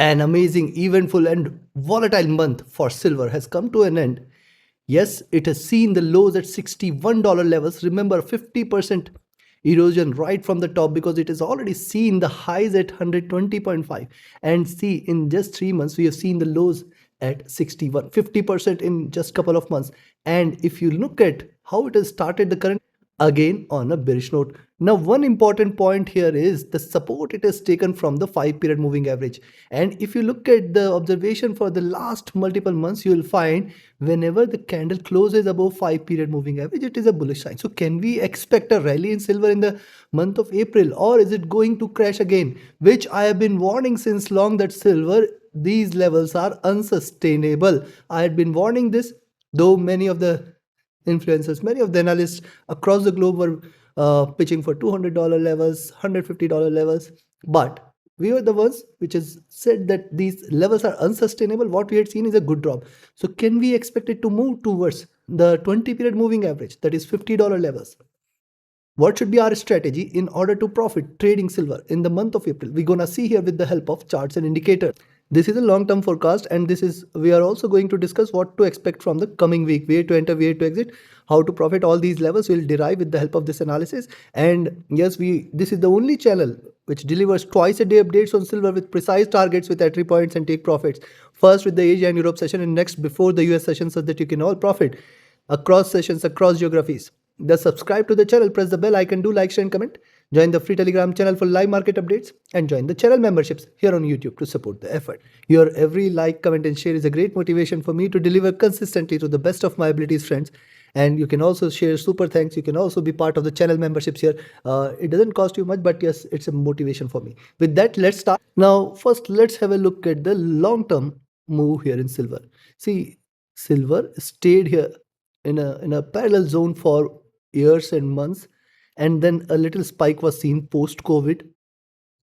An amazing, eventful, and volatile month for silver has come to an end. Yes, it has seen the lows at $61 levels. Remember, 50% erosion right from the top because it has already seen the highs at 120.5. And see, in just 3 months, we have seen the lows at 61, 50% in just couple of months. And if you look at how it has started the current, again on a bearish note. Now, one important point here is the support it has taken from the 5-period moving average. And if you look at the observation for the last multiple months, you will find whenever the candle closes above 5-period moving average, it is a bullish sign. So can we expect a rally in silver in the month of April, or is it going to crash again? Which I have been warning since long that silver, these levels are unsustainable. I had been warning this, though many of the influencers, many of the analysts across the globe were pitching for $200 levels, $150 levels. But we were the ones which has said that these levels are unsustainable. What we had seen is a good drop. So can we expect it to move towards the 20-period moving average, that is $50 levels? What should be our strategy in order to profit trading silver in the month of April? We're gonna see here with the help of charts and indicators. This is a long-term forecast, and we are also going to discuss what to expect from the coming week, where to enter, where to exit, how to profit. All these levels will derive with the help of this analysis. And yes, this is the only channel which delivers twice a day updates on silver with precise targets, with entry points and take profits. First with the Asia and Europe session, and next before the US session, so that you can all profit across sessions, across geographies. Just subscribe to the channel, press the bell icon, do like, share and comment. Join the free Telegram channel for live market updates, and join the channel memberships here on YouTube to support the effort. Your every like, comment and share is a great motivation for me to deliver consistently to the best of my abilities, friends. And you can also share super thanks. You can also be part of the channel memberships here. It doesn't cost you much, but yes, it's a motivation for me. With that, let's start. Now, first, let's have a look at the long-term move here in silver. See, silver stayed here in a parallel zone for years and months, and then a little spike was seen post COVID.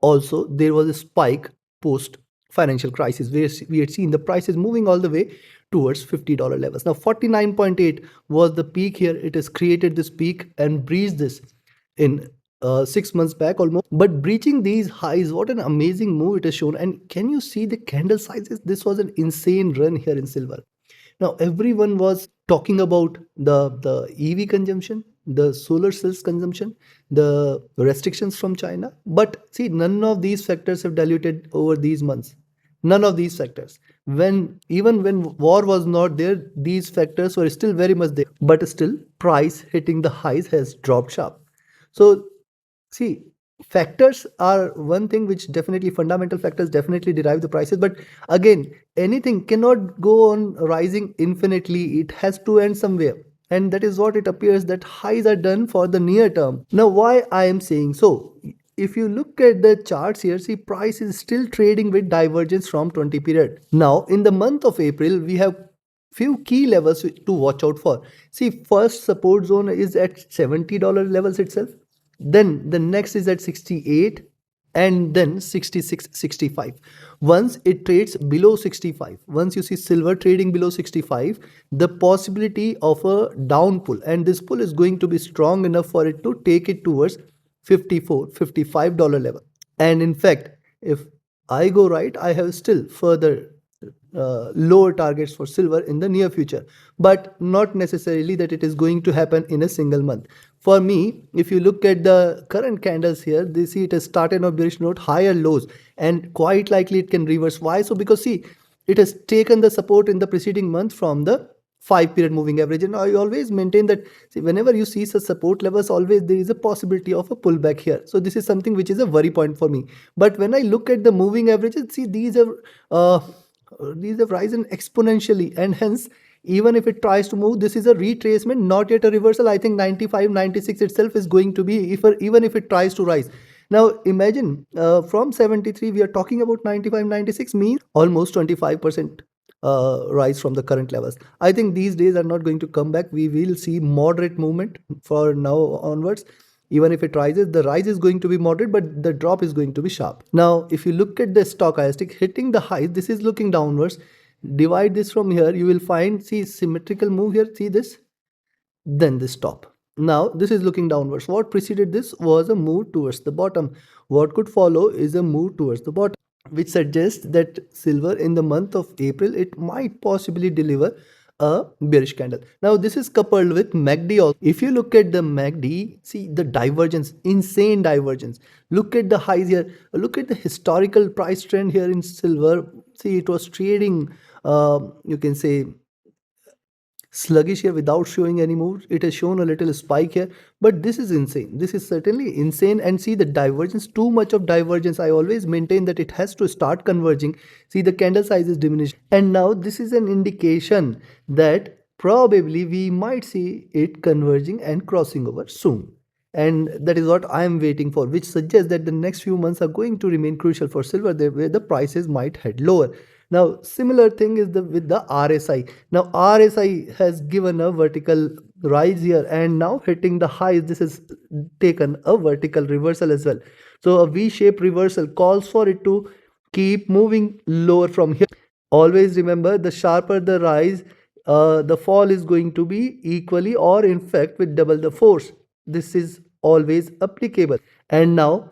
Also, there was a spike post financial crisis where we had seen the prices moving all the way towards $50 levels. Now 49.8 was the peak here. It has created this peak and breached this in 6 months back almost. But breaching these highs, what an amazing move it has shown. And can you see the candle sizes? This was an insane run here in silver. Now everyone was talking about the EV consumption, the solar cells consumption, the restrictions from China. But see, none of these factors have diluted over these months. None of these factors. Even when war was not there, these factors were still very much there. But still, price hitting the highs has dropped sharp. So see, factors are one thing which definitely, fundamental factors definitely derive the prices. But again, anything cannot go on rising infinitely. It has to end somewhere. And that is what it appears, that highs are done for the near term. Now, why I am saying so? If you look at the charts here, see, price is still trading with divergence from 20 period. Now, in the month of April, we have few key levels to watch out for. See, first support zone is at $70 levels itself. Then the next is at 68, and then 66, 65. Once it trades below 65, once you see silver trading below 65, the possibility of a down pull, and this pull is going to be strong enough for it to take it towards $54, $55 level. And in fact, if I go right, I have still further lower targets for silver in the near future, but not necessarily that it is going to happen in a single month. For me, if you look at the current candles here, they see it has started on bearish note, higher lows, and quite likely it can reverse. Why? So because see, it has taken the support in the preceding month from the 5-period moving average, and I always maintain that, see, whenever you see such support levels, always there is a possibility of a pullback here. So this is something which is a worry point for me. But when I look at the moving averages, see, these have risen exponentially, and hence even if it tries to move, this is a retracement, not yet a reversal. I think 95, 96 itself is going to be, even if it tries to rise. Now imagine from 73 we are talking about 95, 96, means almost 25% rise from the current levels. I think these days are not going to come back. We will see moderate movement for now onwards. Even if it rises, the rise is going to be moderate, but the drop is going to be sharp. Now, if you look at the stochastic hitting the highs, this is looking downwards. Divide this from here, you will find, see, symmetrical move here, see this, then this top. Now, this is looking downwards. What preceded this was a move towards the bottom. What could follow is a move towards the bottom. which suggests that silver in the month of April it might possibly deliver a bearish candle. Now this is coupled with MACD also. If you look at the MACD, see the divergence, insane divergence. Look at the highs here. Look at the historical price trend here in silver. See, it was trading, you can say, sluggish here without showing any moves. It has shown a little spike here, but this is insane. This is certainly insane. And see the divergence, too much of divergence. I always maintain that it has to start converging. See the candle size is diminished, and now this is an indication that probably we might see it converging and crossing over soon. And that is what I am waiting for, which suggests that the next few months are going to remain crucial for silver, where the prices might head lower. Now similar thing is with the RSI. Now RSI has given a vertical rise here and now hitting the highs. This has taken a vertical reversal as well. So a V-shaped reversal calls for it to keep moving lower from here. Always remember, the sharper the rise, the fall is going to be equally or in fact with double the force. This is always applicable. And now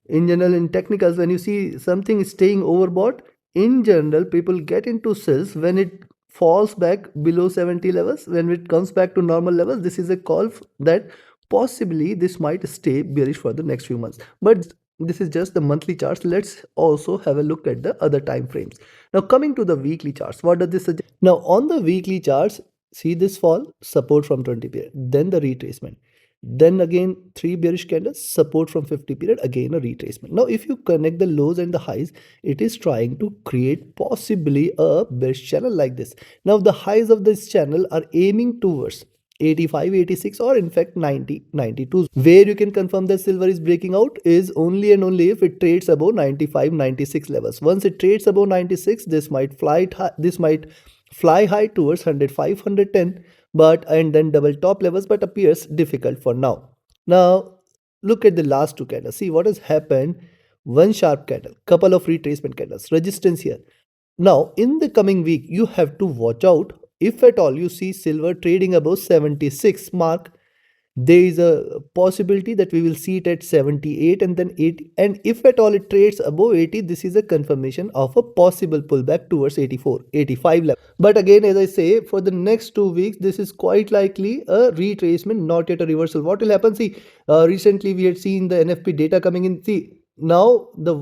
in general, in technicals, when you see something staying overbought, in general people get into sells when it falls back below 70 levels. When it comes back to normal levels, this is a call that possibly this might stay bearish for the next few months. But this is just the monthly charts. Let's also have a look at the other time frames. Now coming to the weekly charts, what does this suggest? Now on the weekly charts, see this fall, support from 20 period, then the retracement, then again 3 bearish candles, support from 50 period, again a retracement. Now if you connect the lows and the highs, it is trying to create possibly a bearish channel like this. Now the highs of this channel are aiming towards 85, 86, or in fact 90, 92. Where you can confirm that silver is breaking out is only and only if it trades above 95, 96 levels. Once it trades above 96, this might fly high towards 105, 110, but and then double top levels, but appears difficult for now. Now look at the last two candles. See what has happened. One sharp candle, couple of retracement candles, resistance here. Now in the coming week you have to watch out. If at all you see silver trading above 76 mark, there is a possibility that we will see it at 78 and then 80. And if at all it trades above 80, this is a confirmation of a possible pullback towards 84, 85 level. But again, as I say, for the next 2 weeks, this is quite likely a retracement, not yet a reversal. What will happen? See, recently we had seen the NFP data coming in. See, now the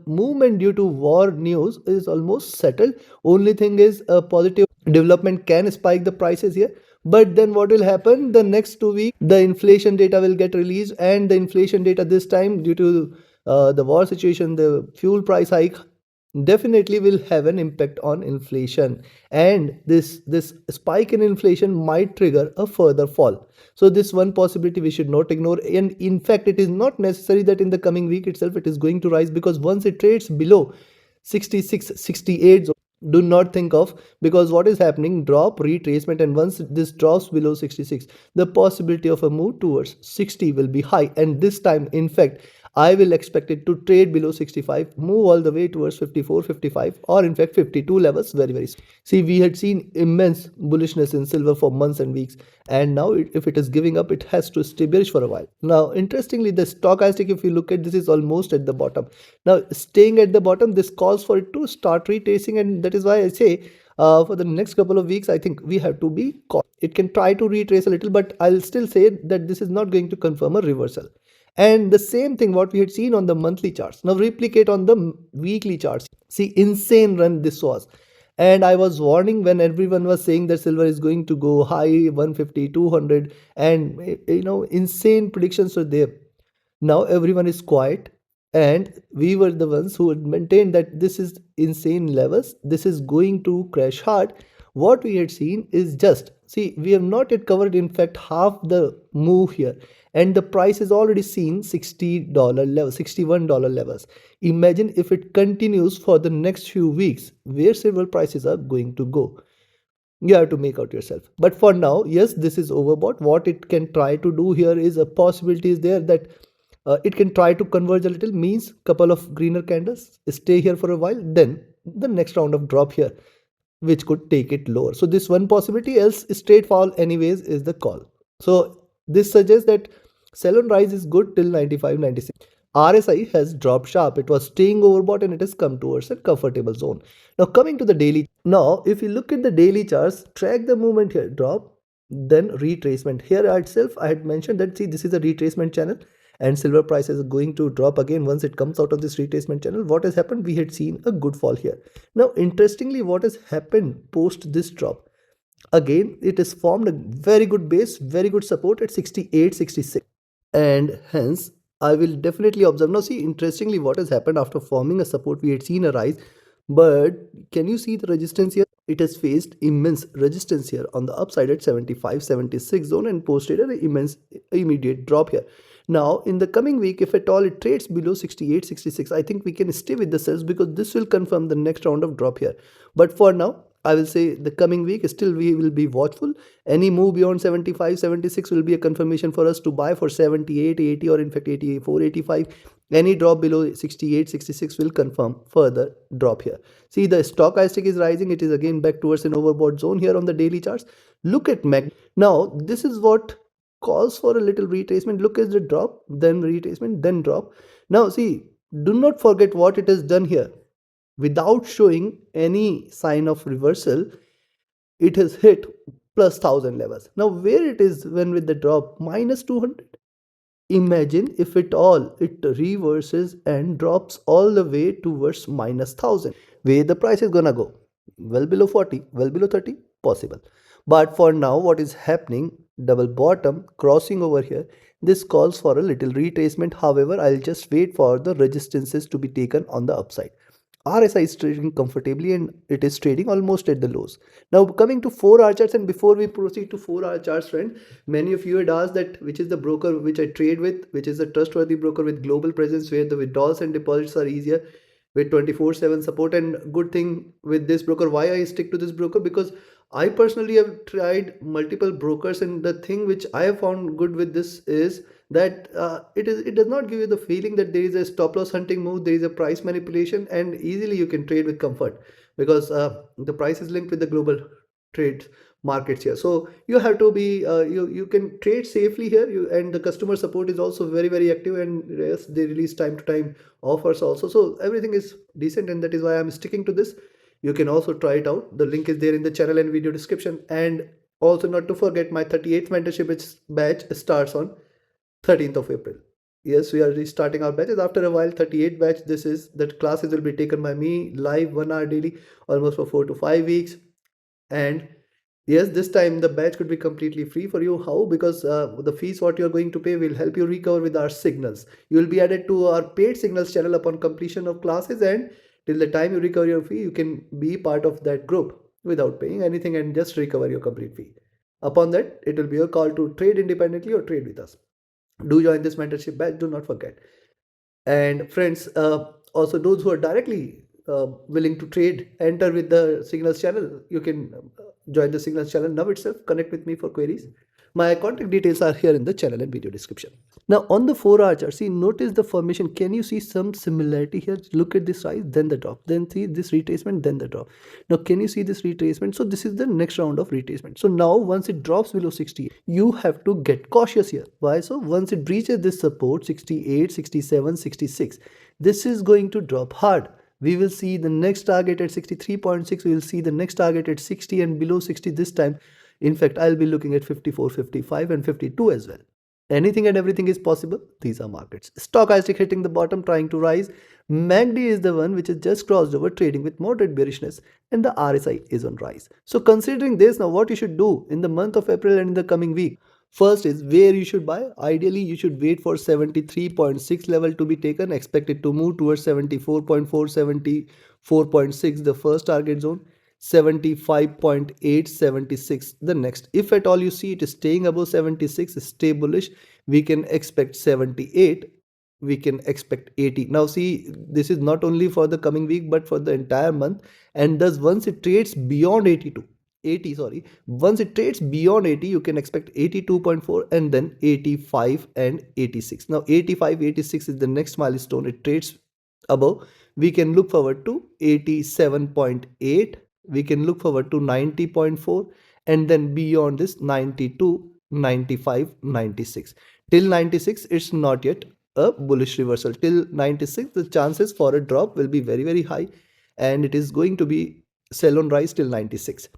movement due to war news is almost settled. Only thing is a positive development can spike the prices here. But then what will happen? The next 2 weeks, the inflation data will get released, and the inflation data this time, due to the war situation, the fuel price hike, definitely will have an impact on inflation, and this spike in inflation might trigger a further fall. So this one possibility we should not ignore. And in fact, it is not necessary that in the coming week itself it is going to rise, because once it trades below 66, 68, do not think of, because what is happening, drop, retracement, and once this drops below 66, the possibility of a move towards 60 will be high. And this time, in fact, I will expect it to trade below 65, move all the way towards 54, 55, or in fact 52 levels very, very soon. See, we had seen immense bullishness in silver for months and weeks, and now if it is giving up, it has to stay bearish for a while. Now, interestingly, the stochastic, if you look at this, is almost at the bottom. Now, staying at the bottom, this calls for it to start retracing, and that is why I say for the next couple of weeks, I think we have to be cautious. It can try to retrace a little, but I'll still say that this is not going to confirm a reversal. And the same thing what we had seen on the monthly charts, now replicate on the weekly charts. See, insane run this was. And I was warning when everyone was saying that silver is going to go high 150, 200, and insane predictions were there. Now everyone is quiet, and we were the ones who would maintain that this is insane levels, this is going to crash hard. What we had seen is just, see, we have not yet covered in fact half the move here, and the price is already seen $60 level, $61 levels. Imagine if it continues for the next few weeks, where silver prices are going to go. You have to make out yourself. But for now, yes, this is overbought. What it can try to do here is, a possibility is there that it can try to converge a little, means couple of greener candles, stay here for a while, then the next round of drop here, which could take it lower. So this one possibility, else straight fall anyways is the call. So this suggests that sell on rise is good till 95, 96. RSI has dropped sharp. It was staying overbought and it has come towards a comfortable zone. Now coming to the daily. Now if you look at the daily charts, track the movement here, drop, then retracement. Here itself I had mentioned that see this is a retracement channel and silver price is going to drop again once it comes out of this retracement channel. What has happened? We had seen a good fall here. Now interestingly, what has happened post this drop? Again, it has formed a very good base, very good support at 68, 66. And hence, I will definitely observe. Now, see, interestingly, what has happened after forming a support, we had seen a rise. But can you see the resistance here? It has faced immense resistance here on the upside at 75, 76 zone and posted an immense immediate drop here. Now, in the coming week, if at all it trades below 68, 66, I think we can stay with the sells because this will confirm the next round of drop here. But for now, I will say the coming week still we will be watchful. Any move beyond 75, 76 will be a confirmation for us to buy for 78, 80 or in fact 84, 85. Any drop below 68, 66 will confirm further drop here. See the stochastic is rising. It is again back towards an overbought zone here on the daily charts. Look at MACD. Now this is what calls for a little retracement. Look at the drop, then retracement, then drop. Now see, do not forget what it has done here. Without showing any sign of reversal, it has hit plus 1000 levels. Now where it is when with the drop? Minus 200. Imagine if it all it reverses and drops all the way towards minus 1000. Where the price is gonna go? Well below 40, well below 30, possible. But for now, what is happening? Double bottom crossing over here. This calls for a little retracement. However, I'll just wait for the resistances to be taken on the upside. RSI is trading comfortably and it is trading almost at the lows. Now coming to 4-hour charts, and before we proceed to 4-hour charts, friend, many of you had asked that which is the broker which I trade with, which is a trustworthy broker with global presence where the withdrawals and deposits are easier with 24/7 support. And good thing with this broker, why I stick to this broker, because I personally have tried multiple brokers and the thing which I have found good with this is that it does not give you the feeling that there is a stop loss hunting move, there is a price manipulation, and easily you can trade with comfort because the price is linked with the global trade markets here. So you have to be you can trade safely here. And the customer support is also very active, and yes, they release time to time offers also. So everything is decent, and that is why I'm sticking to this. You can also try it out. The link is there in the channel and video description. And also not to forget, my 38th mentorship batch starts on 13th of April. Yes, we are restarting our batches after a while. 38 batch. This is that classes will be taken by me live 1 hour daily, almost for 4 to 5 weeks. And yes, this time the batch could be completely free for you. How? Because the fees what you are going to pay will help you recover with our signals. You will be added to our paid signals channel upon completion of classes, and till the time you recover your fee, you can be part of that group without paying anything and just recover your complete fee. Upon that, it will be your call to trade independently or trade with us. Do join this mentorship batch, do not forget. And friends, also those who are directly willing to trade, enter with the signals channel. You can join the signals channel now itself, connect with me for queries. My contact details are here in the channel and video description. Now on the 4-hour chart, see, notice the formation. Can you see some similarity here? Look at this rise, then the drop, then see this retracement, then the drop. Now can you see this retracement? So this is the next round of retracement. So now once it drops below 60, you have to get cautious here. Why? So once it reaches this support 68, 67, 66, this is going to drop hard. We will see the next target at 63.6. We will see the next target at 60 and below 60 this time. In fact, I'll be looking at 54, 55 and 52 as well. Anything and everything is possible. These are markets. Stochastic hitting the bottom, trying to rise. MACD is the one which has just crossed over, trading with moderate bearishness, and the RSI is on rise. So considering this, now what you should do in the month of April and in the coming week. First is where you should buy. Ideally, you should wait for 73.6 level to be taken. Expect it to move towards 74.4, 74.6, the first target zone. 75.8, 76 the next. If at all you see it is staying above 76, stay bullish. We can expect 78, we can expect 80. Now see, this is not only for the coming week but for the entire month. And thus once it trades beyond 80, sorry, once it trades beyond 80, you can expect 82.4 and then 85 and 86. Now 85, 86 is the next milestone. It trades above, we can look forward to 87.8, we can look forward to 90.4, and then beyond this 92, 95, 96. Till 96 it's not yet a bullish reversal till 96. The chances for a drop will be very, very high, and it is going to be sell on rise till 96.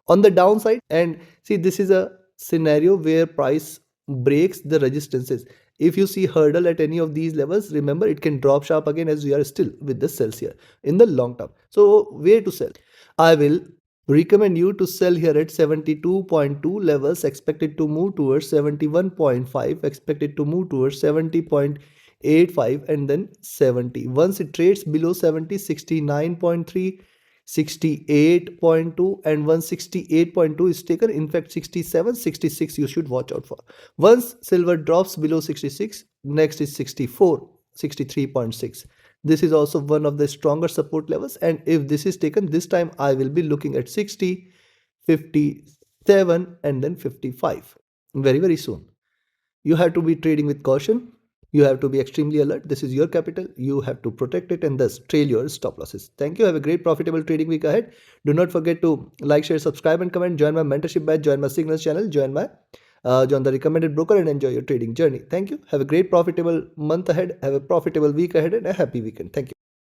On the downside, and see, this is a scenario where price breaks the resistances. If you see hurdle at any of these levels, remember it can drop sharp again, as we are still with the sells here in the long term. So where to sell? I will recommend you to sell here at 72.2 levels, expected to move towards 71.5, expected to move towards 70.85, and then 70. Once it trades below 70, 69.3, 68.2, and 168.2 is taken. In fact, 67, 66 you should watch out for. Once silver drops below 66, next is 64, 63.6. This is also one of the stronger support levels, and if this is taken, this time I will be looking at 60, 57, and then 55 very, very soon. You have to be trading with caution. You have to be extremely alert. This is your capital. You have to protect it and thus trail your stop losses. Thank you. Have a great profitable trading week ahead. Do not forget to like, share, subscribe, and comment. Join my mentorship batch. Join my signals channel. Join the recommended broker and enjoy your trading journey. Thank you. Have a great profitable month ahead. Have a profitable week ahead and a happy weekend. Thank you.